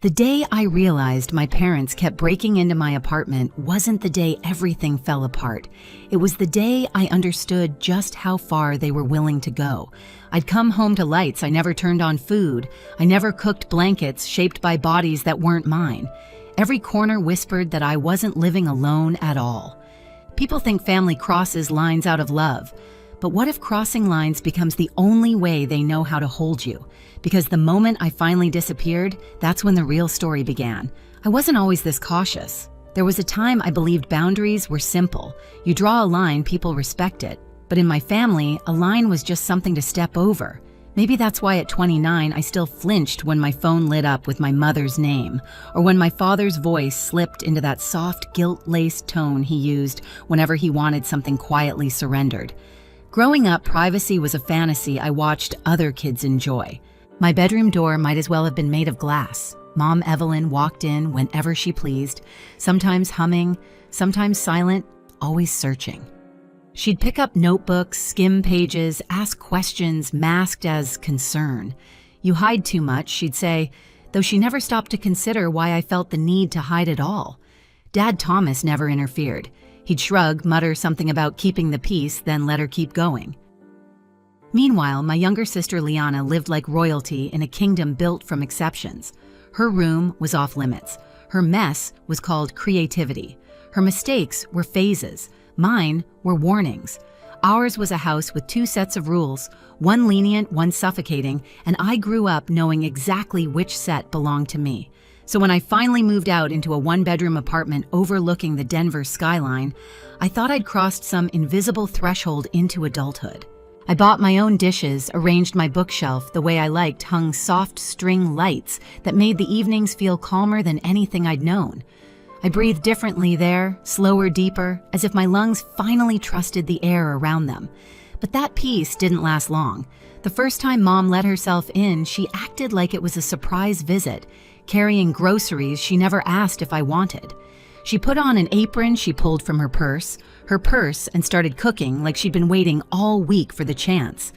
The day I realized my parents kept breaking into my apartment wasn't the day everything fell apart. It was the day I understood just how far they were willing to go. I'd come home to lights I never turned on food. I never cooked blankets shaped by bodies that weren't mine. Every corner whispered that I wasn't living alone at all. People think family crosses lines out of love. But what if crossing lines becomes the only way they know how to hold you? Because the moment I finally disappeared, that's when the real story began. I wasn't always this cautious. There was a time I believed boundaries were simple. You draw a line, people respect it. But in my family, a line was just something to step over. Maybe that's why at 29, I still flinched when my phone lit up with my mother's name, or when my father's voice slipped into that soft, guilt-laced tone he used whenever he wanted something quietly surrendered. Growing up, privacy was a fantasy I watched other kids enjoy. My bedroom door might as well have been made of glass. Mom Evelyn walked in whenever she pleased, sometimes humming, sometimes silent, always searching. She'd pick up notebooks, skim pages, ask questions masked as concern. "You hide too much," she'd say, though she never stopped to consider why I felt the need to hide it all. Dad Thomas never interfered. He'd shrug, mutter something about keeping the peace, then let her keep going. Meanwhile, my younger sister Liana lived like royalty in a kingdom built from exceptions. Her room was off limits. Her mess was called creativity. Her mistakes were phases. Mine were warnings. Ours was a house with two sets of rules, one lenient, one suffocating, and I grew up knowing exactly which set belonged to me. So when I finally moved out into a one-bedroom apartment overlooking the Denver skyline, I thought I'd crossed some invisible threshold into adulthood. I bought my own dishes, arranged my bookshelf the way I liked, hung soft string lights that made the evenings feel calmer than anything I'd known. I breathed differently there, slower, deeper, as if my lungs finally trusted the air around them. But that peace didn't last long. The first time Mom let herself in, she acted like it was a surprise visit, carrying groceries she never asked if I wanted. She put on an apron she pulled from her purse, and started cooking like she'd been waiting all week for the chance.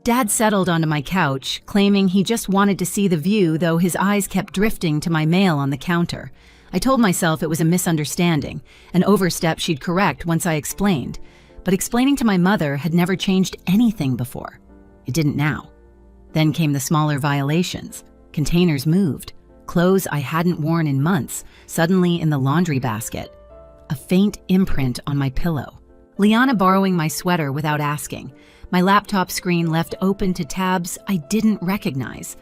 Dad settled onto my couch, claiming he just wanted to see the view, though his eyes kept drifting to my mail on the counter. I told myself it was a misunderstanding, an overstep she'd correct once I explained. But explaining to my mother had never changed anything before. It didn't now. Then came the smaller violations. Containers moved. Clothes I hadn't worn in months, suddenly in the laundry basket. A faint imprint on my pillow. Liana borrowing my sweater without asking. My laptop screen left open to tabs I didn't recognize.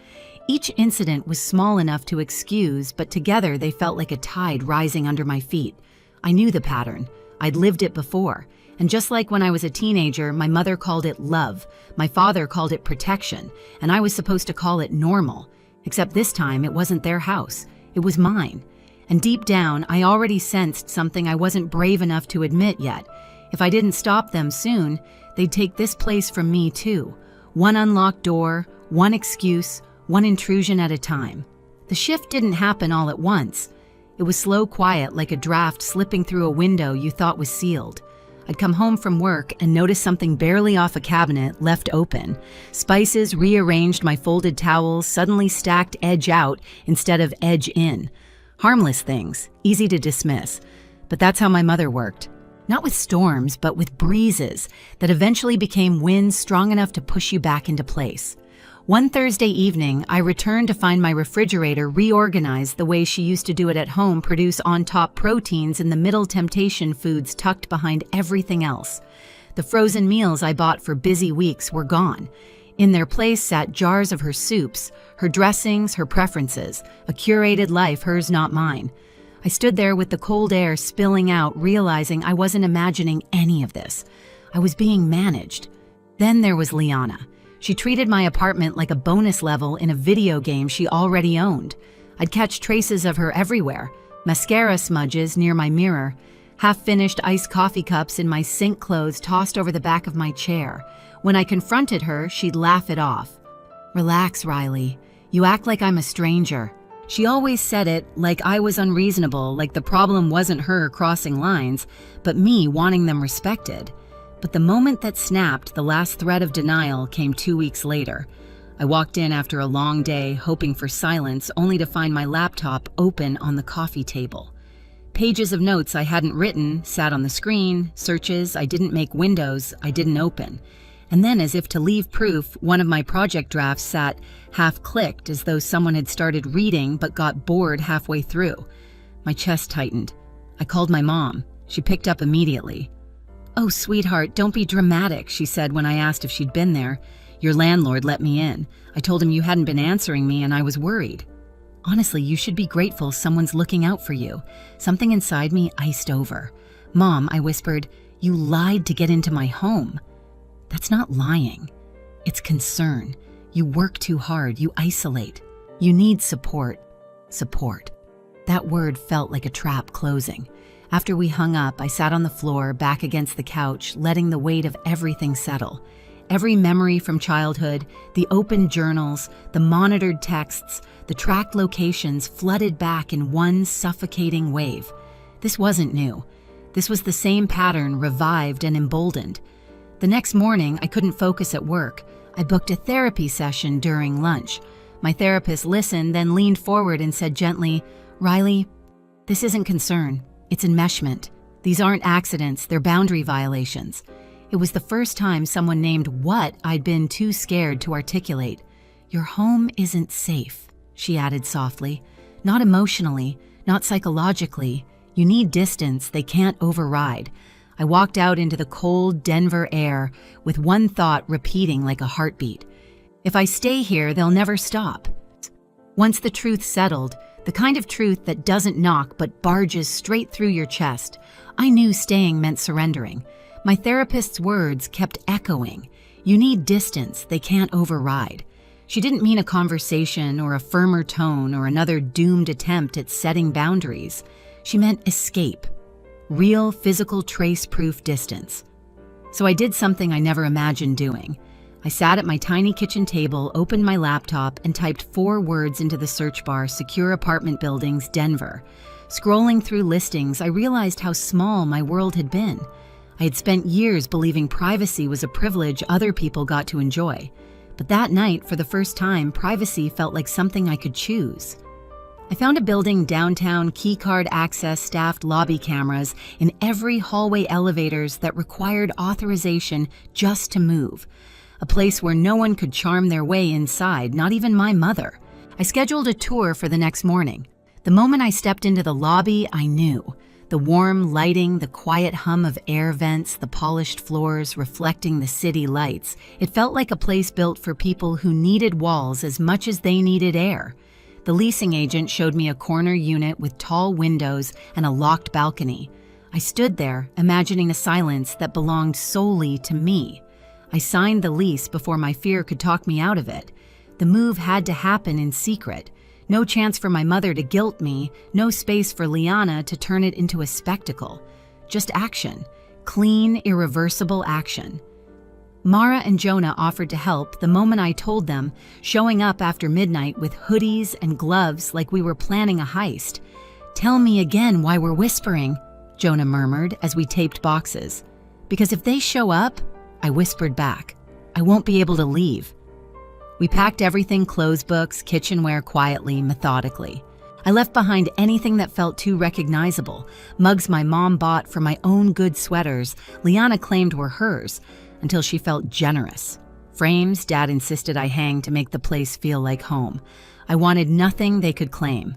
Each incident was small enough to excuse, but together they felt like a tide rising under my feet. I knew the pattern. I'd lived it before. And just like when I was a teenager, my mother called it love, my father called it protection, and I was supposed to call it normal. Except this time, it wasn't their house. It was mine. And deep down, I already sensed something I wasn't brave enough to admit yet. If I didn't stop them soon, they'd take this place from me too. One unlocked door, one excuse, one intrusion at a time. The shift didn't happen all at once. It was slow, quiet, like a draft slipping through a window you thought was sealed. I'd come home from work and notice something barely off a cabinet left open. Spices rearranged, my folded towels suddenly stacked edge out instead of edge in. Harmless things, easy to dismiss. But that's how my mother worked. Not with storms, but with breezes that eventually became winds strong enough to push you back into place. One Thursday evening, I returned to find my refrigerator reorganized the way she used to do it at home, produce on-top proteins in the middle temptation foods tucked behind everything else. The frozen meals I bought for busy weeks were gone. In their place sat jars of her soups, her dressings, her preferences, a curated life, hers not mine. I stood there with the cold air spilling out, realizing I wasn't imagining any of this. I was being managed. Then there was Liana. She treated my apartment like a bonus level in a video game she already owned. I'd catch traces of her everywhere. Mascara smudges near my mirror, half-finished iced coffee cups in my sink clothes tossed over the back of my chair. When I confronted her, she'd laugh it off. "Relax, Riley. You act like I'm a stranger." She always said it like I was unreasonable, like the problem wasn't her crossing lines, but me wanting them respected. But the moment that snapped the last thread of denial came 2 weeks later. I walked in after a long day, hoping for silence, only to find my laptop open on the coffee table. Pages of notes I hadn't written sat on the screen, searches I didn't make, windows I didn't open. And then, as if to leave proof, one of my project drafts sat half-clicked, as though someone had started reading but got bored halfway through. My chest tightened. I called my mom. She picked up immediately. "Oh, sweetheart, don't be dramatic," she said when I asked if she'd been there. "Your landlord let me in. I told him you hadn't been answering me and I was worried." "Honestly, you should be grateful someone's looking out for you." Something inside me iced over. "Mom," I whispered, "you lied to get into my home." "That's not lying. It's concern. You work too hard. You isolate. You need support." Support. That word felt like a trap closing. After we hung up, I sat on the floor, back against the couch, letting the weight of everything settle. Every memory from childhood, the open journals, the monitored texts, the tracked locations flooded back in one suffocating wave. This wasn't new. This was the same pattern, revived and emboldened. The next morning, I couldn't focus at work. I booked a therapy session during lunch. My therapist listened, then leaned forward and said gently, "Riley, this isn't concern. It's enmeshment. These aren't accidents, they're boundary violations." It was the first time someone named what I'd been too scared to articulate. "Your home isn't safe," she added softly. "Not emotionally, not psychologically. You need distance they can't override." I walked out into the cold Denver air with one thought repeating like a heartbeat. If I stay here, they'll never stop. Once the truth settled, the kind of truth that doesn't knock but barges straight through your chest, I knew staying meant surrendering. My therapist's words kept echoing. You need distance they can't override. She didn't mean a conversation or a firmer tone or another doomed attempt at setting boundaries. She meant escape. Real, physical, trace-proof distance. So I did something I never imagined doing. I sat at my tiny kitchen table, opened my laptop, and typed 4 words into the search bar: secure apartment buildings, Denver. Scrolling through listings, I realized how small my world had been. I had spent years believing privacy was a privilege other people got to enjoy. But that night, for the first time, privacy felt like something I could choose. I found a building downtown, keycard access, staffed lobby cameras in every hallway, elevators that required authorization just to move. A place where no one could charm their way inside, not even my mother. I scheduled a tour for the next morning. The moment I stepped into the lobby, I knew. The warm lighting, the quiet hum of air vents, the polished floors reflecting the city lights. It felt like a place built for people who needed walls as much as they needed air. The leasing agent showed me a corner unit with tall windows and a locked balcony. I stood there, imagining a silence that belonged solely to me. I signed the lease before my fear could talk me out of it. The move had to happen in secret. No chance for my mother to guilt me, no space for Liana to turn it into a spectacle. Just action. Clean, irreversible action. Mara and Jonah offered to help the moment I told them, showing up after midnight with hoodies and gloves like we were planning a heist. "Tell me again why we're whispering," Jonah murmured as we taped boxes. "Because if they show up," I whispered back, "I won't be able to leave." We packed everything, clothes, books, kitchenware, quietly, methodically. I left behind anything that felt too recognizable. Mugs my mom bought for my own good sweaters, Liana claimed were hers, until she felt generous. Frames Dad insisted I hang to make the place feel like home. I wanted nothing they could claim.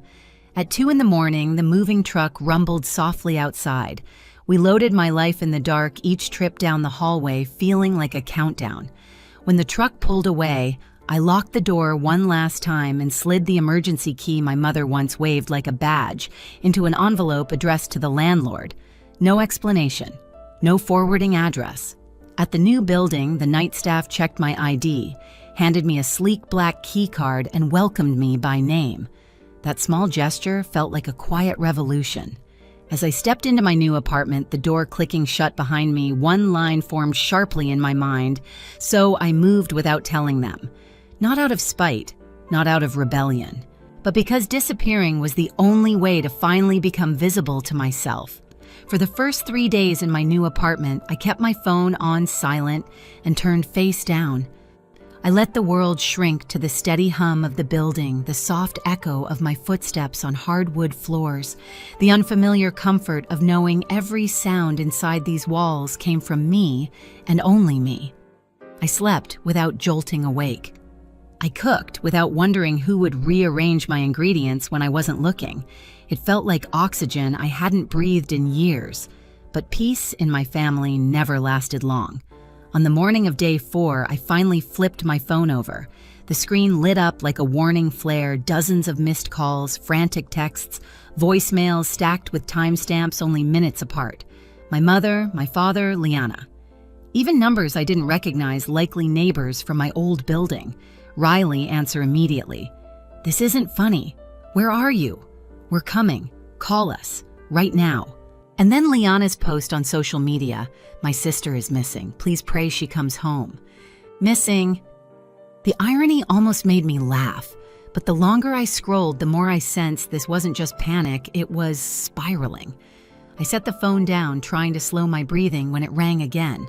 At 2 a.m, the moving truck rumbled softly outside. We loaded my life in the dark, each trip down the hallway feeling like a countdown. When the truck pulled away, I locked the door one last time and slid the emergency key my mother once waved like a badge into an envelope addressed to the landlord. No explanation. No forwarding address. At the new building, the night staff checked my ID, handed me a sleek black key card, and welcomed me by name. That small gesture felt like a quiet revolution. As I stepped into my new apartment, the door clicking shut behind me, one line formed sharply in my mind, so I moved without telling them. Not out of spite, not out of rebellion, but because disappearing was the only way to finally become visible to myself. For the first 3 days in my new apartment, I kept my phone on silent and turned face down. I let the world shrink to the steady hum of the building, the soft echo of my footsteps on hardwood floors, the unfamiliar comfort of knowing every sound inside these walls came from me and only me. I slept without jolting awake. I cooked without wondering who would rearrange my ingredients when I wasn't looking. It felt like oxygen I hadn't breathed in years, but peace in my family never lasted long. On the morning of day 4, I finally flipped my phone over. The screen lit up like a warning flare, dozens of missed calls, frantic texts, voicemails stacked with timestamps only minutes apart. My mother, my father, Liana. Even numbers I didn't recognize, likely neighbors from my old building. Riley answer immediately. "This isn't funny. Where are you? We're coming. Call us. Right now." And then Liana's post on social media, "My sister is missing. Please pray she comes home." Missing. The irony almost made me laugh, but the longer I scrolled, the more I sensed this wasn't just panic, it was spiraling. I set the phone down, trying to slow my breathing when it rang again.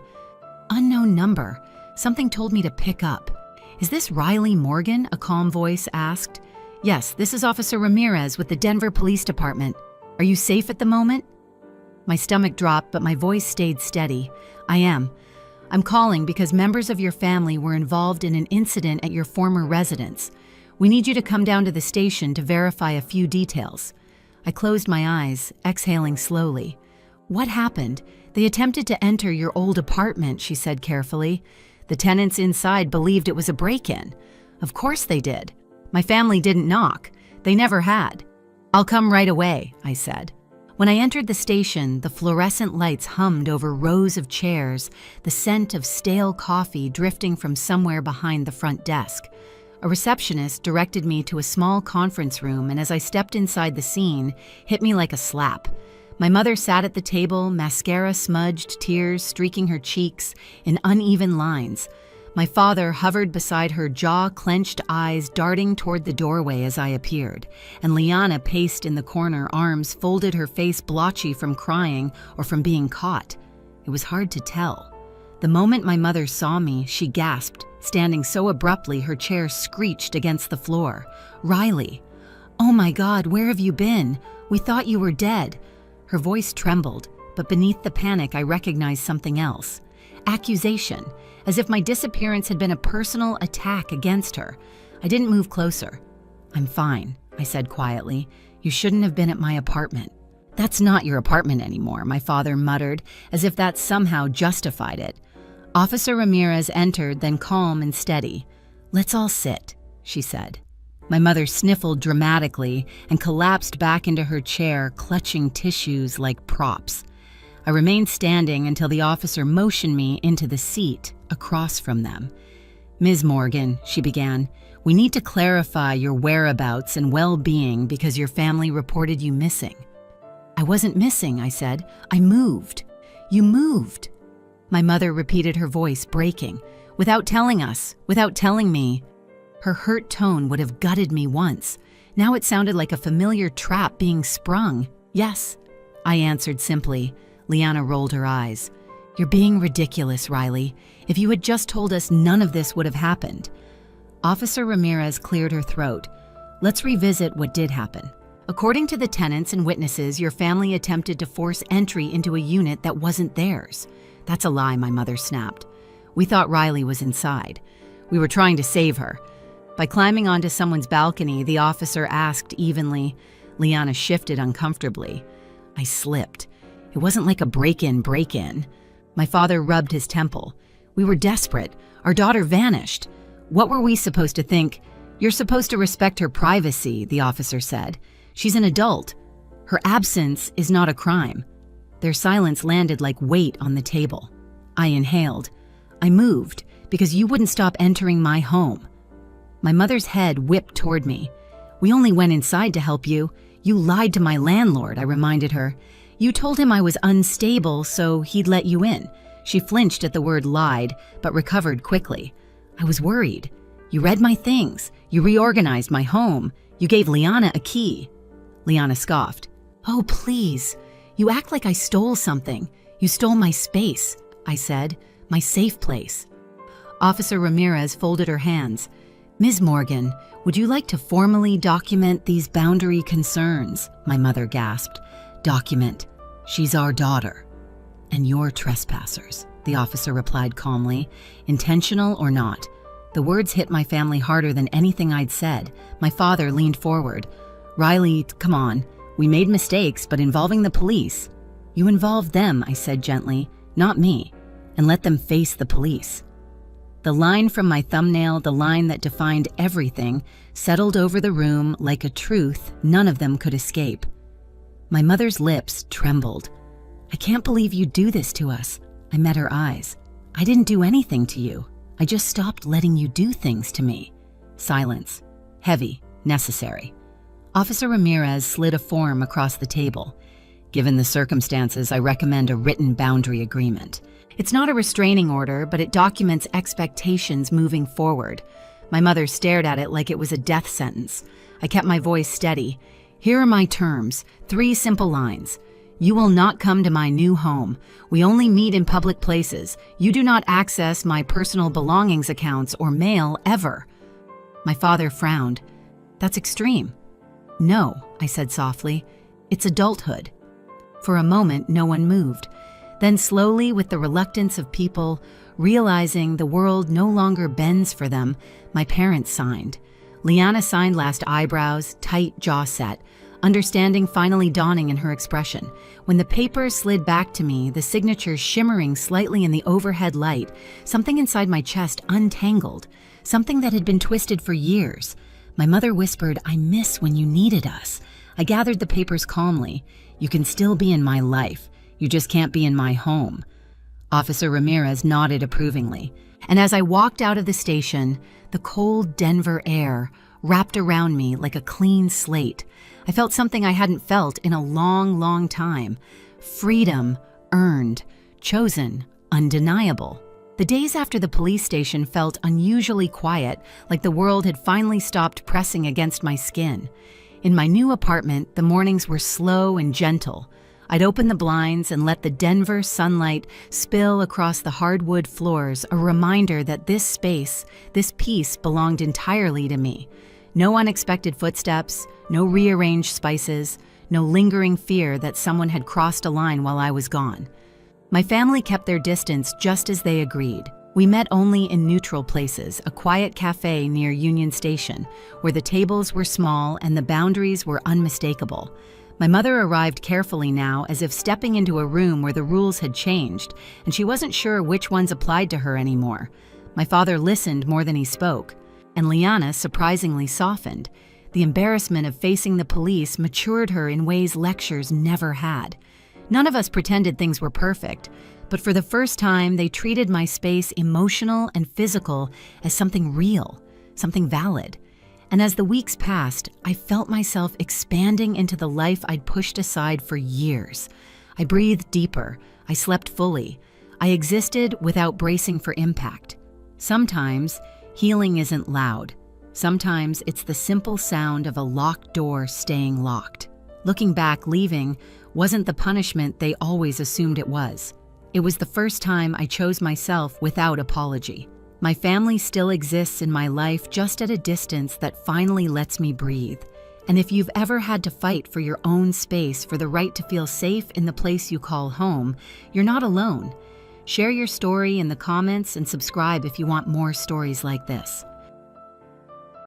Unknown number. Something told me to pick up. "Is this Riley Morgan?" a calm voice asked. "Yes, this is Officer Ramirez with the Denver Police Department. Are you safe at the moment?" My stomach dropped, but my voice stayed steady. "I am. I'm calling because members of your family were involved in an incident at your former residence. We need you to come down to the station to verify a few details." I closed my eyes, exhaling slowly. "What happened? They attempted to enter your old apartment," she said carefully. "The tenants inside believed it was a break-in." "Of course they did. My family didn't knock. They never had." "I'll come right away," I said. When I entered the station, the fluorescent lights hummed over rows of chairs, the scent of stale coffee drifting from somewhere behind the front desk. A receptionist directed me to a small conference room, and as I stepped inside, the scene hit me like a slap. My mother sat at the table, mascara smudged, tears streaking her cheeks in uneven lines. My father hovered beside her, jaw-clenched eyes darting toward the doorway as I appeared, and Liana paced in the corner, arms folded, her face blotchy from crying or from being caught. It was hard to tell. The moment my mother saw me, she gasped, standing so abruptly her chair screeched against the floor. "Riley! Oh my God, where have you been? We thought you were dead." Her voice trembled, but beneath the panic I recognized something else. Accusation, as if my disappearance had been a personal attack against her. I didn't move closer. "I'm fine," I said quietly. "You shouldn't have been at my apartment." "That's not your apartment anymore," my father muttered, as if that somehow justified it. Officer Ramirez entered, then calm and steady. "Let's all sit," she said. My mother sniffled dramatically and collapsed back into her chair, clutching tissues like props. I remained standing until the officer motioned me into the seat across from them. "Ms. Morgan," she began, "we need to clarify your whereabouts and well-being because your family reported you missing." "I wasn't missing," I said. "I moved." "You moved?" My mother repeated, her voice breaking. "Without telling us, without telling me." Her hurt tone would have gutted me once. Now it sounded like a familiar trap being sprung. "Yes," I answered simply. Liana rolled her eyes. "You're being ridiculous, Riley. If you had just told us, none of this would have happened." Officer Ramirez cleared her throat. "Let's revisit what did happen. According to the tenants and witnesses, your family attempted to force entry into a unit that wasn't theirs." "That's a lie," my mother snapped. "We thought Riley was inside. We were trying to save her." By climbing onto someone's balcony, the officer asked evenly. Liana shifted uncomfortably. I slipped. It wasn't like a break-in. My father rubbed his temple. "We were desperate. Our daughter vanished. What were we supposed to think?" "You're supposed to respect her privacy," the officer said. "She's an adult. Her absence is not a crime." Their silence landed like weight on the table. I inhaled. "I moved because you wouldn't stop entering my home." My mother's head whipped toward me. "We only went inside to help you. You lied to my landlord," I reminded her. "You told him I was unstable, so he'd let you in." She flinched at the word lied, but recovered quickly. "I was worried. You read my things. You reorganized my home. You gave Liana a key." Liana scoffed. "Oh, please. You act like I stole something. You stole my space," I said. "My safe place." Officer Ramirez folded her hands. "Ms. Morgan, would you like to formally document these boundary concerns?" my mother gasped. "Document. She's our daughter." "And you're trespassers," the officer replied calmly, "intentional or not." The words hit my family harder than anything I'd said. My father leaned forward. "Riley, come on. We made mistakes, but involving the police—" "You involved them," I said gently, "not me. And let them face the police." The line from my thumbnail, the line that defined everything, settled over the room like a truth none of them could escape. My mother's lips trembled. "I can't believe you do this to us." I met her eyes. "I didn't do anything to you. I just stopped letting you do things to me." Silence. Heavy. Necessary. Officer Ramirez slid a form across the table. "Given the circumstances, I recommend a written boundary agreement. It's not a restraining order, but it documents expectations moving forward." My mother stared at it like it was a death sentence. I kept my voice steady. "Here are my terms, 3 simple lines. You will not come to my new home. We only meet in public places. You do not access my personal belongings accounts or mail ever." My father frowned. "That's extreme." "No," I said softly. "It's adulthood." For a moment, no one moved. Then slowly, with the reluctance of people, realizing the world no longer bends for them, my parents signed. Liana signed last, eyebrows, tight jaw set, understanding finally dawning in her expression. When the paper slid back to me, the signature shimmering slightly in the overhead light, something inside my chest untangled, something that had been twisted for years. My mother whispered, "I miss when you needed us." I gathered the papers calmly. "You can still be in my life. You just can't be in my home." Officer Ramirez nodded approvingly. And as I walked out of the station, the cold Denver air wrapped around me like a clean slate. I felt something I hadn't felt in a long, long time. Freedom, earned, chosen, undeniable. The days after the police station felt unusually quiet, like the world had finally stopped pressing against my skin. In my new apartment, the mornings were slow and gentle. I'd open the blinds and let the Denver sunlight spill across the hardwood floors, a reminder that this space, this peace belonged entirely to me. No unexpected footsteps, no rearranged spices, no lingering fear that someone had crossed a line while I was gone. My family kept their distance just as they agreed. We met only in neutral places, a quiet cafe near Union Station, where the tables were small and the boundaries were unmistakable. My mother arrived carefully now, as if stepping into a room where the rules had changed, and she wasn't sure which ones applied to her anymore. My father listened more than he spoke, and Liana surprisingly softened. The embarrassment of facing the police matured her in ways lectures never had. None of us pretended things were perfect, but for the first time they treated my space, emotional and physical, as something real, something valid. And as the weeks passed, I felt myself expanding into the life I'd pushed aside for years. I breathed deeper. I slept fully. I existed without bracing for impact. Sometimes, healing isn't loud. Sometimes it's the simple sound of a locked door staying locked. Looking back, leaving wasn't the punishment they always assumed it was. It was the first time I chose myself without apology. My family still exists in my life, just at a distance that finally lets me breathe. And if you've ever had to fight for your own space, for the right to feel safe in the place you call home, you're not alone. Share your story in the comments and subscribe if you want more stories like this.